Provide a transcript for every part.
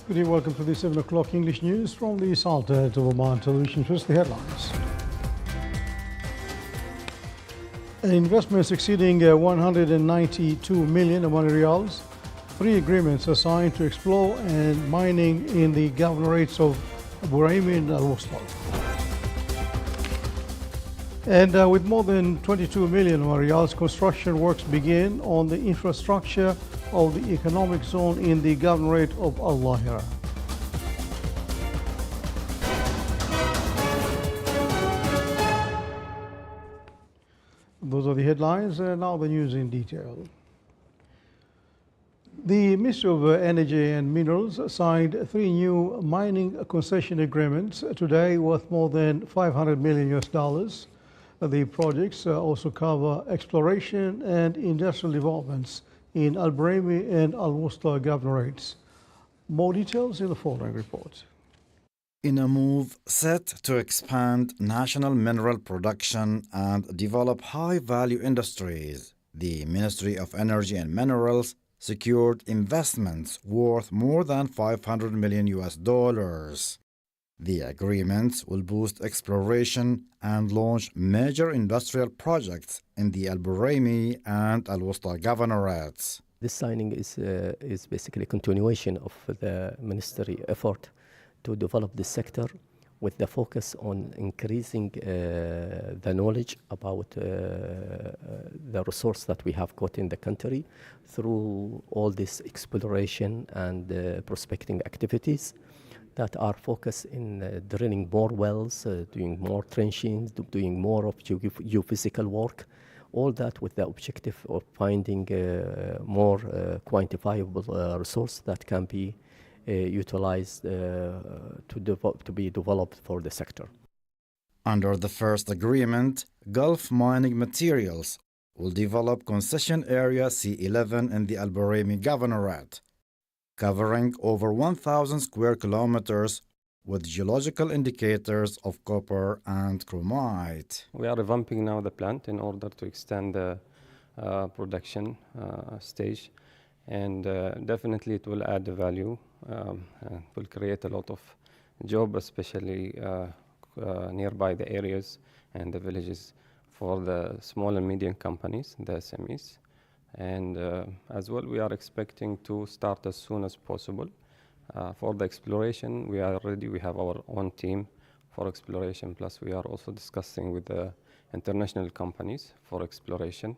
Good evening, welcome to the 7 o'clock English news from the Sultanate of Oman television. First, the headlines. Investments exceeding 192 million Omani riyals. 3 agreements are signed to explore and mining in the governorates of Buraimi and Al-Wusta. And with more than 22 million Omani riyals, construction works begin on the infrastructure of the economic zone in the governorate of Al-Lahira. Those are the headlines, and now the news in detail. The Ministry of Energy and Minerals signed 3 new mining concession agreements today worth more than $500 million. The projects also cover exploration and industrial developments in Al-Buraimi and Al-Wusta governorates. More details in the following report. In a move set to expand national mineral production and develop high-value industries, the Ministry of Energy and Minerals secured investments worth more than $500 million. The agreements will boost exploration and launch major industrial projects in the Al-Buraimi and Al-Wusta governorates. This signing is basically a continuation of the ministry effort to develop this sector with the focus on increasing the knowledge about the resource that we have got in the country through all this exploration and prospecting activities that are focused in drilling more wells, doing more trenching, doing more of geophysical work, all that with the objective of finding more quantifiable resource that can be utilized to be developed for the sector. Under the first agreement, Gulf Mining Materials will develop concession area C11 in the Al-Buraimi governorate, covering over 1,000 square kilometers with geological indicators of copper and chromite. We are revamping now the plant in order to extend the production stage, and definitely it will add value. It will create a lot of job, especially nearby the areas and the villages for the small and medium companies, the SMEs. And as well, we are expecting to start as soon as possible. For the exploration, we are ready. We have our own team for exploration, plus we are also discussing with the international companies for exploration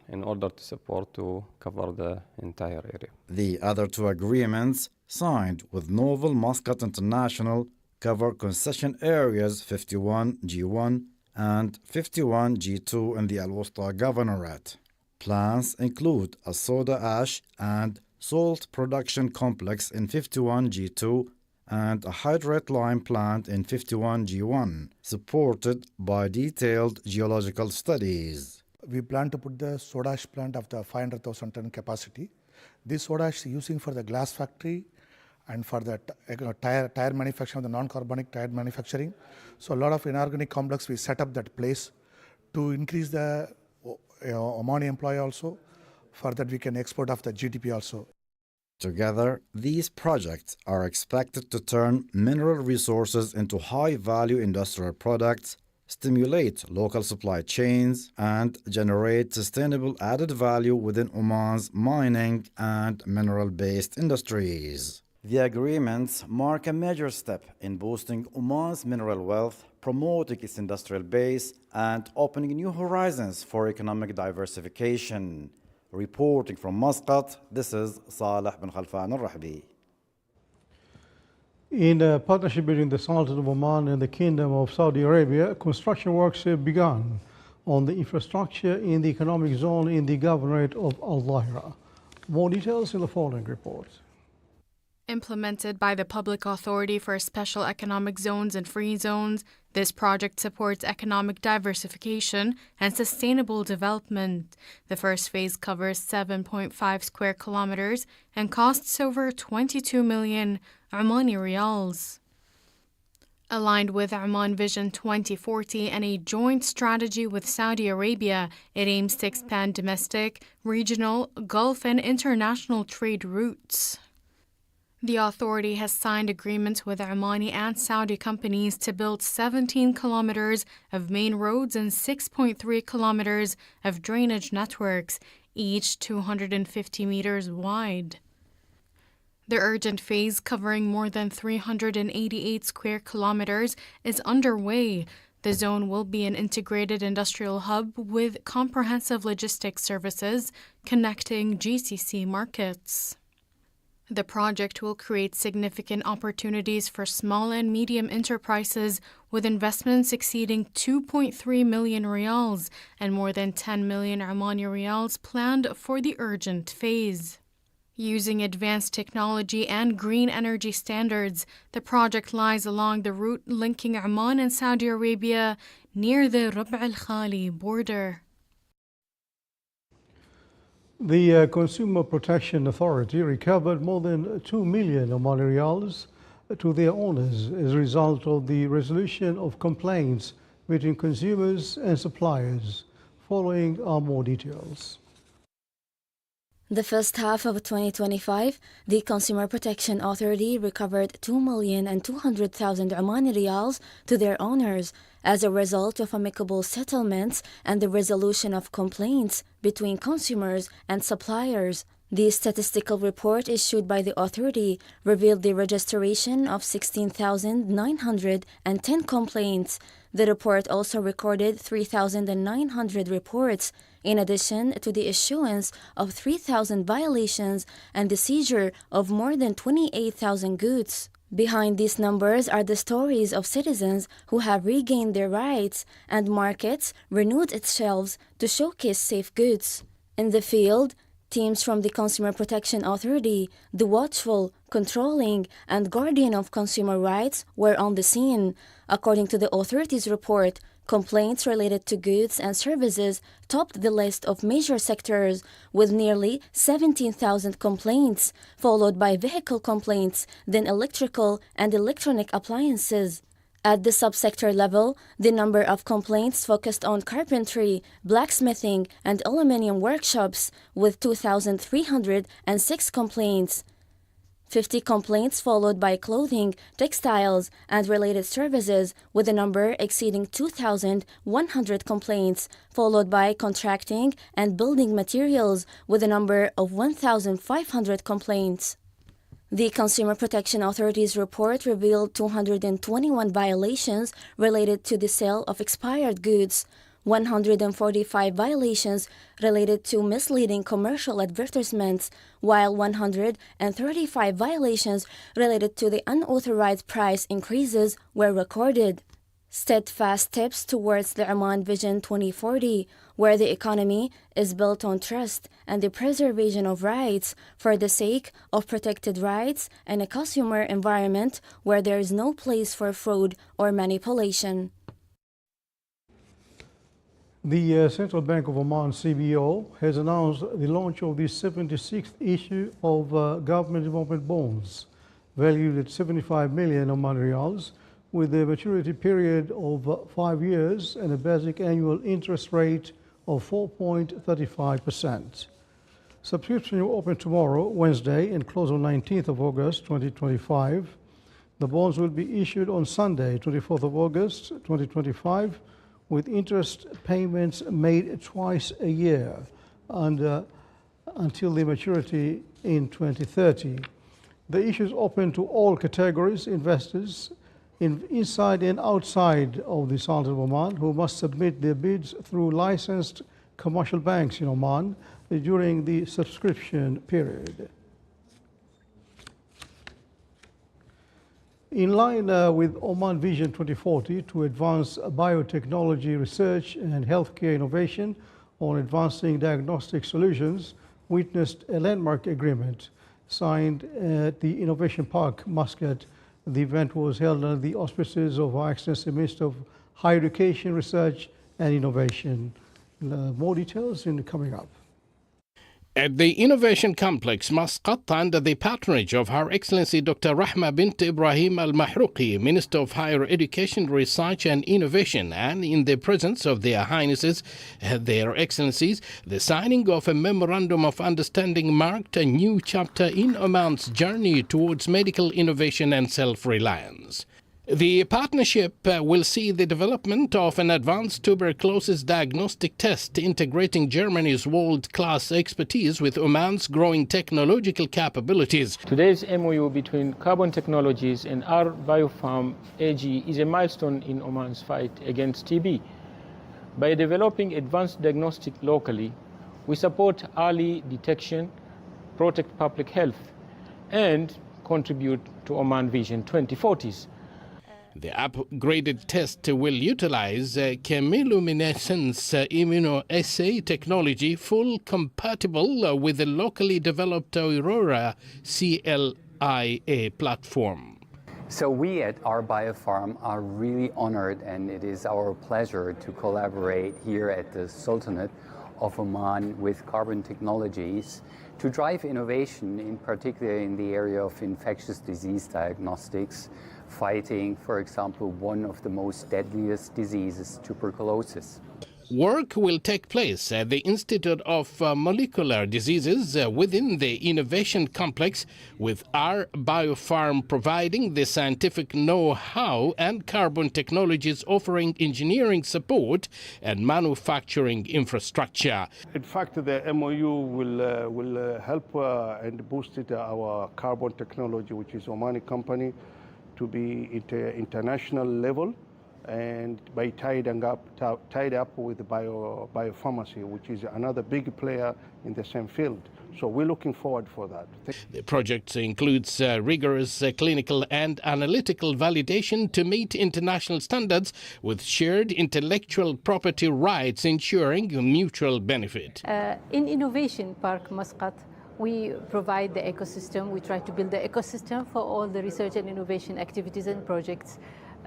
in order to support to cover the entire area. The other 2 agreements signed with Novel Muscat International cover concession areas 51G1 and 51G2 in the Al-Wusta governorate. Plans include a soda ash and salt production complex in 51G2 and a hydrate lime plant in 51G1, supported by detailed geological studies. We plan to put the soda ash plant of the 500,000 ton capacity. This soda ash is using for the glass factory and for the tire manufacturing, the non-carbonic tire manufacturing. So a lot of inorganic complex, we set up that place to increase the Omani employee also. For that we can export of the GDP also. Together, these projects are expected to turn mineral resources into high-value industrial products, stimulate local supply chains, and generate sustainable added value within Oman's mining and mineral-based industries. The agreements mark a major step in boosting Oman's mineral wealth, promoting its industrial base, and opening new horizons for economic diversification. Reporting from Muscat, this is Saleh bin Khalfan al-Rahbi. In a partnership between the Sultanate of Oman and the Kingdom of Saudi Arabia, construction works have begun on the infrastructure in the economic zone in the governorate of Al-Lahira. More details in the following report. Implemented by the Public Authority for Special Economic Zones and Free Zones, this project supports economic diversification and sustainable development. The first phase covers 7.5 square kilometers and costs over 22 million Omani riyals. Aligned with Oman Vision 2040 and a joint strategy with Saudi Arabia, it aims to expand domestic, regional, Gulf, and international trade routes. The authority has signed agreements with Omani and Saudi companies to build 17 kilometers of main roads and 6.3 kilometers of drainage networks, each 250 meters wide. The urgent phase, covering more than 388 square kilometers, is underway. The zone will be an integrated industrial hub with comprehensive logistics services connecting GCC markets. The project will create significant opportunities for small and medium enterprises, with investments exceeding 2.3 million riyals and more than 10 million Omani riyals planned for the urgent phase. Using advanced technology and green energy standards, the project lies along the route linking Oman and Saudi Arabia near the Rub' al Khali border. The Consumer Protection Authority recovered more than 2 million Omani riyals to their owners as a result of the resolution of complaints between consumers and suppliers. Following are more details. The first half of 2025, the Consumer Protection Authority recovered 2,200,000 Omani riyals to their owners as a result of amicable settlements and the resolution of complaints between consumers and suppliers. The statistical report issued by the authority revealed the registration of 16,910 complaints. The report also recorded 3,900 reports, in addition to the issuance of 3,000 violations and the seizure of more than 28,000 goods. Behind these numbers are the stories of citizens who have regained their rights, and markets renewed its shelves to showcase safe goods. In the field, teams from the Consumer Protection Authority, the watchful, controlling, and guardian of consumer rights were on the scene. According to the authority's report, complaints related to goods and services topped the list of major sectors with nearly 17,000 complaints, followed by vehicle complaints, then electrical and electronic appliances. At the subsector level, the number of complaints focused on carpentry, blacksmithing, and aluminium workshops, with 2,306 complaints. 50 complaints followed by clothing, textiles, and related services, with a number exceeding 2,100 complaints, followed by contracting and building materials, with a number of 1,500 complaints. The Consumer Protection Authority's report revealed 221 violations related to the sale of expired goods, 145 violations related to misleading commercial advertisements, while 135 violations related to the unauthorized price increases were recorded. Steadfast steps towards the Oman Vision 2040, where the economy is built on trust and the preservation of rights for the sake of protected rights and a consumer environment where there is no place for fraud or manipulation. The Central Bank of Oman CBO has announced the launch of the 76th issue of government involvement bonds, valued at 75 million Oman riyals, with a maturity period of 5 years and a basic annual interest rate of 4.35%. Subscription will open tomorrow, Wednesday, and close on 19th of August 2025. The bonds will be issued on Sunday, 24th of August 2025, with interest payments made twice a year and until the maturity in 2030. The issue is open to all categories investors inside and outside of the Sultanate of Oman, who must submit their bids through licensed commercial banks in Oman during the subscription period. In line with Oman Vision 2040 to advance biotechnology research and healthcare innovation on advancing diagnostic solutions, witnessed a landmark agreement signed at the Innovation Park, Muscat. The event was held under the auspices of Our Excellency Minister of Higher Education, Research and Innovation. More details in coming up. At the Innovation Complex, Muscat, under the patronage of Her Excellency Dr. Rahma bint Ibrahim Al-Mahrouqi, Minister of Higher Education, Research and Innovation, and in the presence of Their Highnesses, Their Excellencies, the signing of a Memorandum of Understanding marked a new chapter in Oman's journey towards medical innovation and self-reliance. The partnership will see the development of an advanced tuberculosis diagnostic test integrating Germany's world-class expertise with Oman's growing technological capabilities. Today's MOU between Carbon Technologies and our Biofarm AG is a milestone in Oman's fight against TB. By developing advanced diagnostic locally, we support early detection, protect public health, and contribute to Oman Vision 2040s. The upgraded test will utilize chemiluminescence immunoassay technology, full compatible with the locally developed Aurora CLIA platform. So we at our Biofarm are really honored, and it is our pleasure to collaborate here at the Sultanate of Oman with Carbon Technologies to drive innovation, in particular in the area of infectious disease diagnostics, fighting, for example, one of the most deadliest diseases, tuberculosis. Work will take place at the Institute of Molecular Diseases within the Innovation Complex, with our Biofarm providing the scientific know-how and Carbon Technologies offering engineering support and manufacturing infrastructure. In fact, the MOU will help and boost our Carbon Technology, which is Omani company, to be at international level, and by tied up with biopharmacy, which is another big player in the same field. So we're looking forward for that. The project includes rigorous clinical and analytical validation to meet international standards, with shared intellectual property rights ensuring mutual benefit. In Innovation Park Muscat, we provide the ecosystem. We try to build the ecosystem for all the research and innovation activities and projects.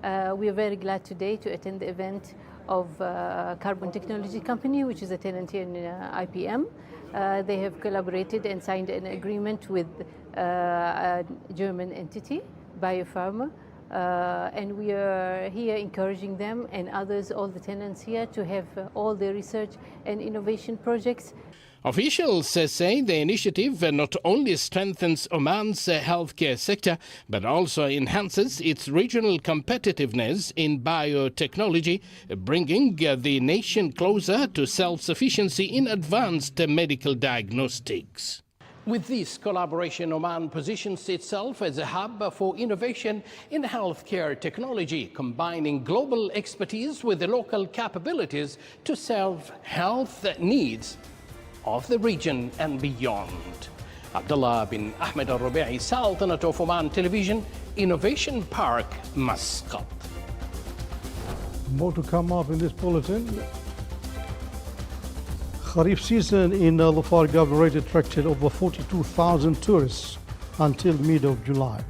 We are very glad today to attend the event of Carbon Technology Company, which is a tenant here in IPM. They have collaborated and signed an agreement with a German entity, Biopharma, and we are here encouraging them and others, all the tenants here, to have all the research and innovation projects. Officials say the initiative not only strengthens Oman's healthcare sector, but also enhances its regional competitiveness in biotechnology, bringing the nation closer to self-sufficiency in advanced medical diagnostics. With this collaboration, Oman positions itself as a hub for innovation in healthcare technology, combining global expertise with the local capabilities to serve health needs of the region and beyond. Abdullah bin Ahmed Al-Rubi'i, Sultanate of Oman Television, Innovation Park, Muscat. More to come up in this bulletin. Kharif season in Dhofar Governorate attracted over 42,000 tourists until mid of July.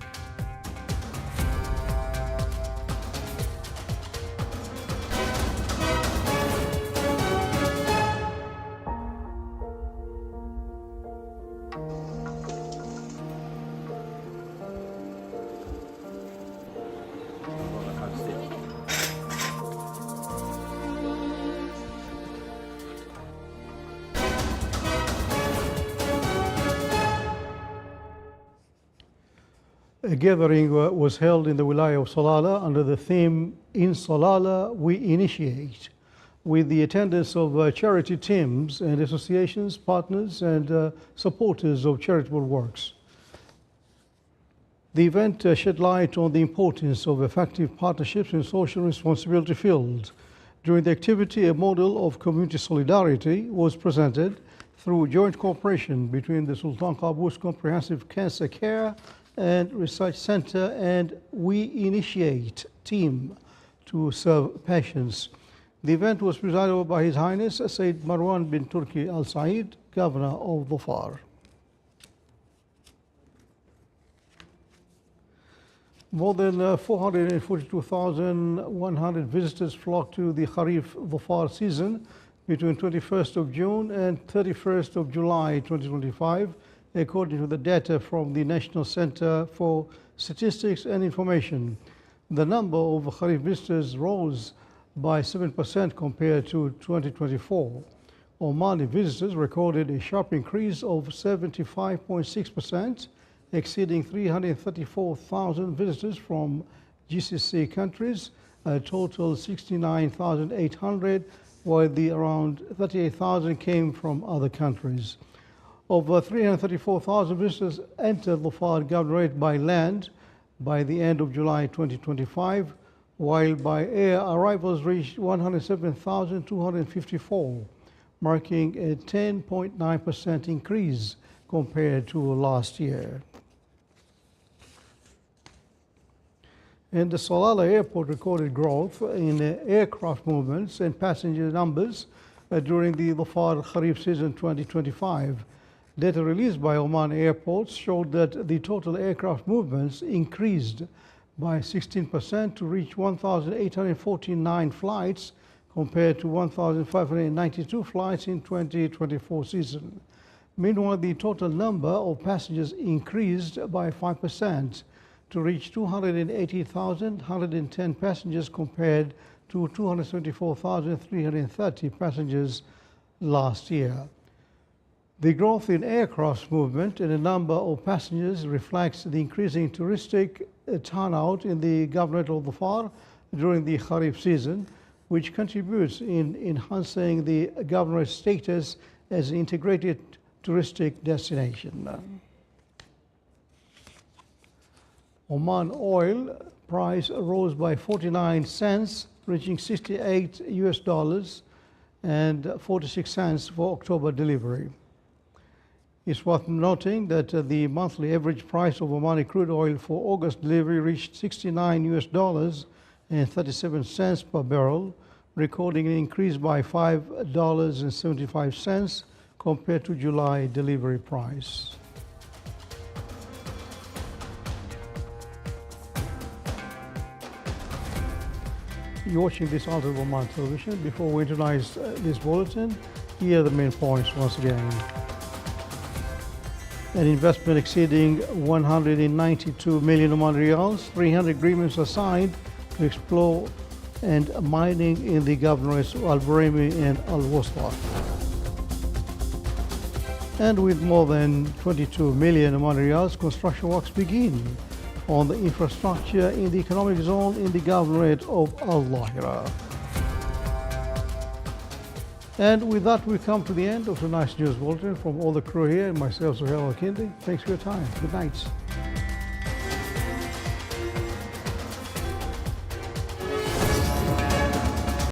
A gathering was held in the Wilaya of Salalah under the theme, In Salalah We Initiate, with the attendance of charity teams and associations, partners and supporters of charitable works. The event shed light on the importance of effective partnerships in social responsibility field. During the activity, a model of community solidarity was presented through joint cooperation between the Sultan Qaboos Comprehensive Cancer Care and Research Center and We Initiate team to serve patients. The event was presided over by His Highness Sayyid Marwan bin Turki Al Said, Governor of Dhofar. More than 442,100 visitors flocked to the Kharif Dhofar season, between 21st of June and 31st of July 2025, according to the data from the National Center for Statistics and Information. The number of Kharif visitors rose by 7% compared to 2024. Omani visitors recorded a sharp increase of 75.6%, exceeding 334,000 visitors from GCC countries, a total 69,800, while the around 38,000 came from other countries. Over 334,000 visitors entered Dhofar Governorate by land by the end of July 2025, while by air arrivals reached 107,254, marking a 10.9% increase compared to last year. And the Salalah Airport recorded growth in aircraft movements and passenger numbers during the Dhofar Kharif season 2025. Data released by Oman Airports showed that the total aircraft movements increased by 16% to reach 1,849 flights compared to 1,592 flights in 2024 season. Meanwhile, the total number of passengers increased by 5% to reach 280,110 passengers compared to 274,330 passengers last year. The growth in aircraft movement and the number of passengers reflects the increasing touristic turnout in the Governorate of Dhofar during the Kharif season, which contributes in enhancing the Governorate's status as an integrated touristic destination. Oman oil price rose by 49 cents, reaching $68 and 46 cents for October delivery. It's worth noting that the monthly average price of Omani crude oil for August delivery reached $69 and 37 cents per barrel, recording an increase by $5.75 compared to July delivery price. You're watching this Al Oman television. Before we introduce this bulletin, here are the main points once again. An investment exceeding 192 million Oman Riyals, 300 agreements are signed to explore and mining in the governorates of Al Buraymi and Al Wusta. And with more than 22 million Oman Riyals, construction works begin on the infrastructure in the economic zone in the governorate of Al Lahira. And with that, we come to the end of tonight's news bulletin. From all the crew here and myself, Suhail Al-Kindi, thanks for your time. Good night.